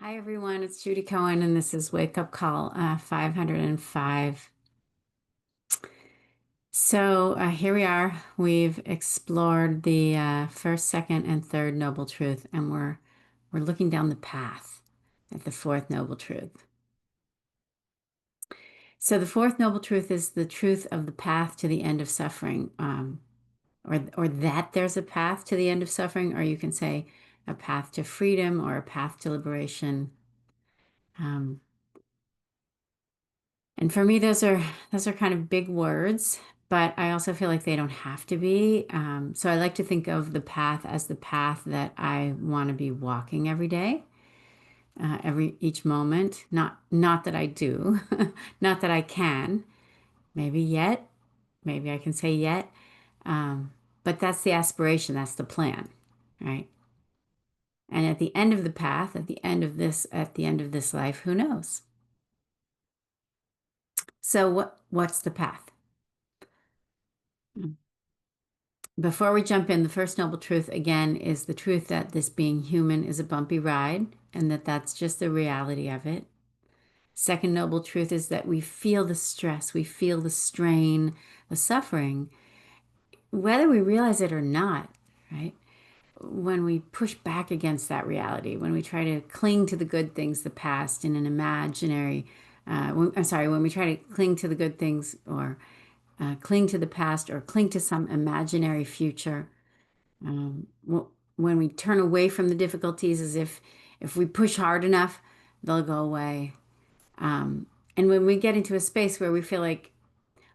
Hi, everyone. It's Judy Cohen, and this is Wake Up Call 505. Here we are. We've explored the first, second, and third noble truth, and we're looking down the path at the fourth noble truth. So the fourth noble truth is the truth of the path to the end of suffering, or that there's a path to the end of suffering, or you can say a path to freedom or a path to liberation. Um, And for me, those are kind of big words, but I also feel like they don't have to be. So I like to think of the path as the path that I want to be walking every day, every each moment. Not that I do, not that I can. Maybe yet, maybe I can say yet. But that's the aspiration. That's the plan, right? And at the end of the path, at the end of this life, who knows? So what's the path? Before we jump in, the first noble truth again is the truth that this being human is a bumpy ride and that that's just the reality of it. Second noble truth is that we feel the stress, we feel the strain, the suffering, whether we realize it or not, right? When we push back against that reality, when we try to cling to the good things, the past in an imaginary, when we try to cling to the good things or cling to the past or cling to some imaginary future. When we turn away from the difficulties, as if we push hard enough, they'll go away. And when we get into a space where we feel like,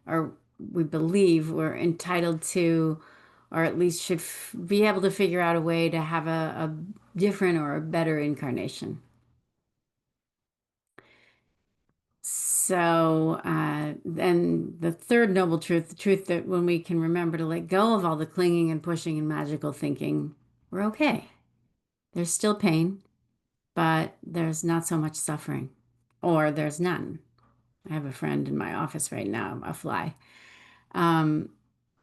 or we believe we're entitled to, or at least should be able to figure out a way to have a different or a better incarnation. Then the third noble truth, the truth that when we can remember to let go of all the clinging and pushing and magical thinking, we're okay. There's still pain, but there's not so much suffering, or there's none. I have a friend in my office right now, a fly.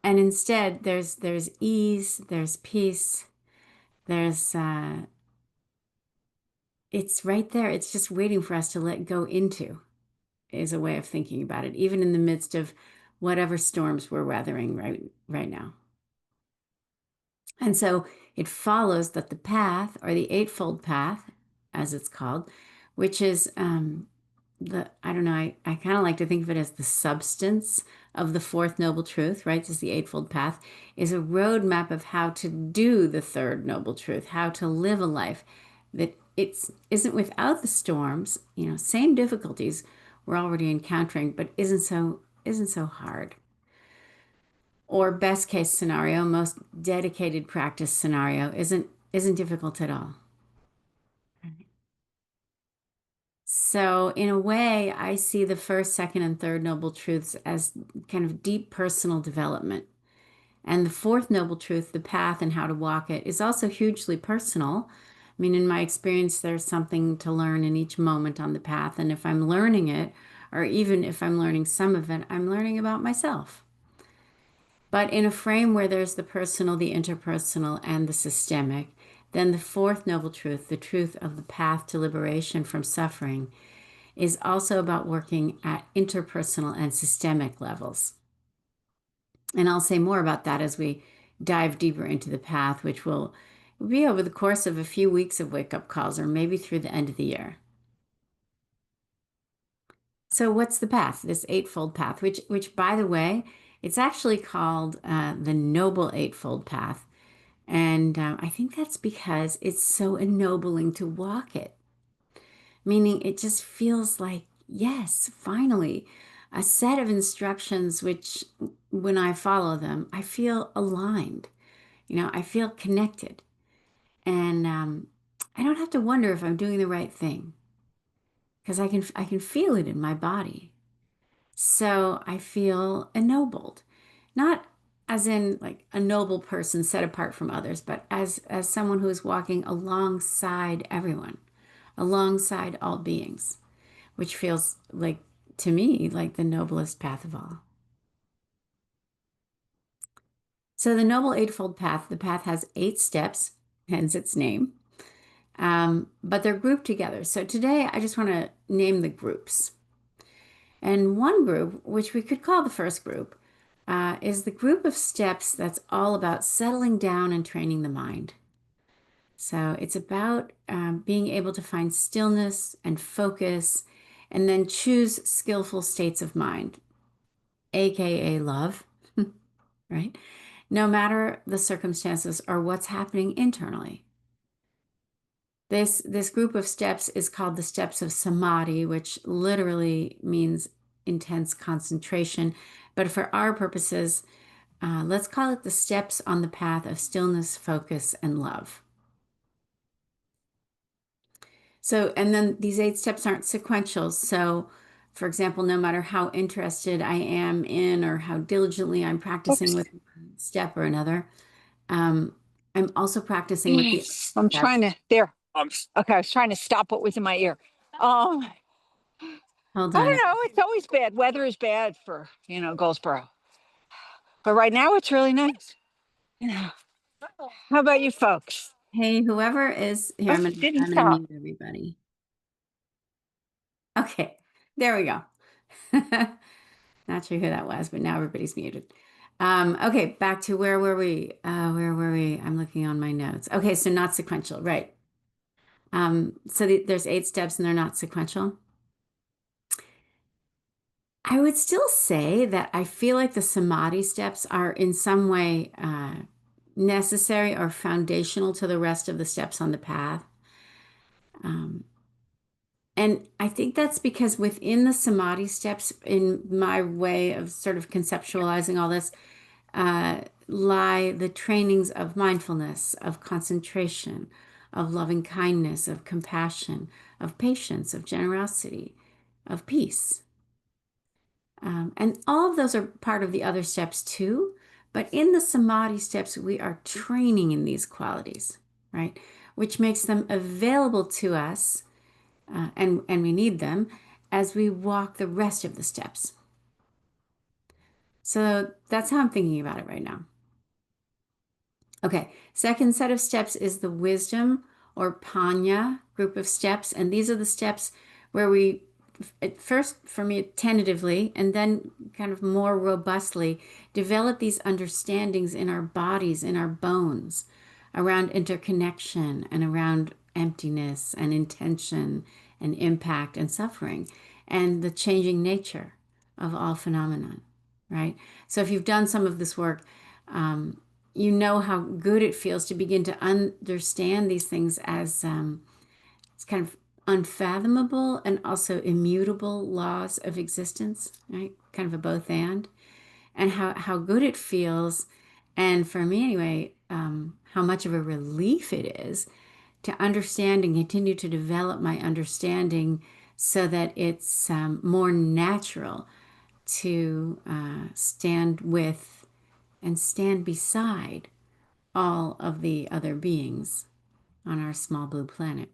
And instead, there's ease, there's peace, there's it's right there. It's just waiting for us to let go into, is a way of thinking about it, even in the midst of whatever storms we're weathering right now. And so it follows that the path, or the eightfold path, as it's called, which is I don't know, I kind of like to think of it as the substance of the fourth noble truth, right? This is the eightfold path, is a roadmap of how to do the third noble truth, how to live a life that isn't without the storms, same difficulties we're already encountering, but isn't so hard. Or best case scenario, most dedicated practice scenario isn't difficult at all. So, in a way, I see the first, second, and third noble truths as kind of deep personal development. And the fourth noble truth, the path and how to walk it, is also hugely personal. I mean, in my experience, there's something to learn in each moment on the path. And if I'm learning it, or even if I'm learning some of it, I'm learning about myself. But in a frame where there's the personal, the interpersonal, and the systemic, then the fourth noble truth, the truth of the path to liberation from suffering, is also about working at interpersonal and systemic levels. And I'll say more about that as we dive deeper into the path, which will be over the course of a few weeks of wake up calls or maybe through the end of the year. So what's the path? This eightfold path, which by the way, it's actually called the Noble Eightfold Path. And I think that's because it's so ennobling to walk it, meaning it just feels like, yes, finally, a set of instructions which, when I follow them, I feel aligned. I feel connected. And I don't have to wonder if I'm doing the right thing because I can feel it in my body. So I feel ennobled, not as in like a noble person set apart from others, but as someone who is walking alongside everyone, alongside all beings, which feels like to me like the noblest path of all. So the Noble Eightfold Path, the path has 8 steps, hence its name. but they're grouped together. So today I just want to name the groups. And one group, which we could call the first group, is the group of steps that's all about settling down and training the mind. So it's about being able to find stillness and focus and then choose skillful states of mind, aka love, right? No matter the circumstances or what's happening internally. This group of steps is called the steps of samadhi, which literally means intense concentration. But for our purposes, let's call it the steps on the path of stillness, focus, and love. So, and then these 8 steps aren't sequential. So, for example, no matter how interested I am in or how diligently I'm practicing Oops. with one step or another, um, I'm also practicing with the Yes, I'm steps. trying to there. Okay, I was trying to stop what was in my ear. Um, Hold I on. don't know. It's always bad. Weather is bad for Goldsboro, but right now it's really nice. You know. How about you folks? Hey, whoever is here, Oh, I'm it gonna didn't I'm gonna stop. mute everybody. Okay, there we go. Not sure who that was, but now everybody's muted. Okay, back to where were we? Where were we? I'm looking on my notes. Okay, so not sequential, right? So there's 8 steps and they're not sequential. I would still say that I feel like the samadhi steps are in some way necessary or foundational to the rest of the steps on the path. Um, And I think that's because within the samadhi steps, in my way of sort of conceptualizing all this, lie the trainings of mindfulness, of concentration, of loving kindness, of compassion, of patience, of generosity, of peace. And all of those are part of the other steps too. But in the samadhi steps, we are training in these qualities, right? Which makes them available to us and we need them as we walk the rest of the steps. So that's how I'm thinking about it right now. Okay, second set of steps is the wisdom or panya group of steps. And these are the steps where we, at first, for me, tentatively, and then kind of more robustly, develop these understandings in our bodies, in our bones, around interconnection and around emptiness and intention and impact and suffering and the changing nature of all phenomenon, right? So if you've done some of this work, um, you know how good it feels to begin to understand these things as it's kind of unfathomable and also immutable laws of existence, right? Kind of a both and how good it feels. And for me, anyway, how much of a relief it is to understand and continue to develop my understanding so that it's more natural to stand with and stand beside all of the other beings on our small blue planet.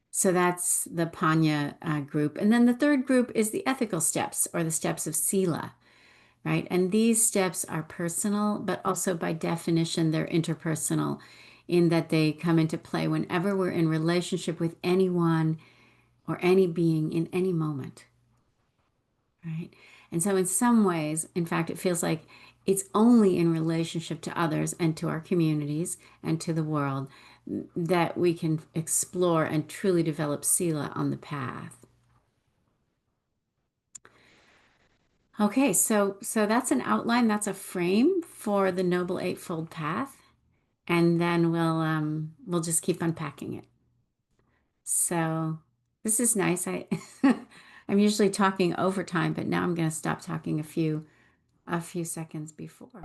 So that's the Panya group. And then the third group is the ethical steps or the steps of Sila, right? And these steps are personal, but also by definition, they're interpersonal in that they come into play whenever we're in relationship with anyone or any being in any moment, right? And so, in some ways, in fact, it feels like it's only in relationship to others and to our communities and to the world that we can explore and truly develop Sila on the path. Okay, so that's an outline, that's a frame for the Noble Eightfold Path, and then we'll just keep unpacking it. So this is nice. I'm usually talking over time, but now I'm going to stop talking a few seconds before.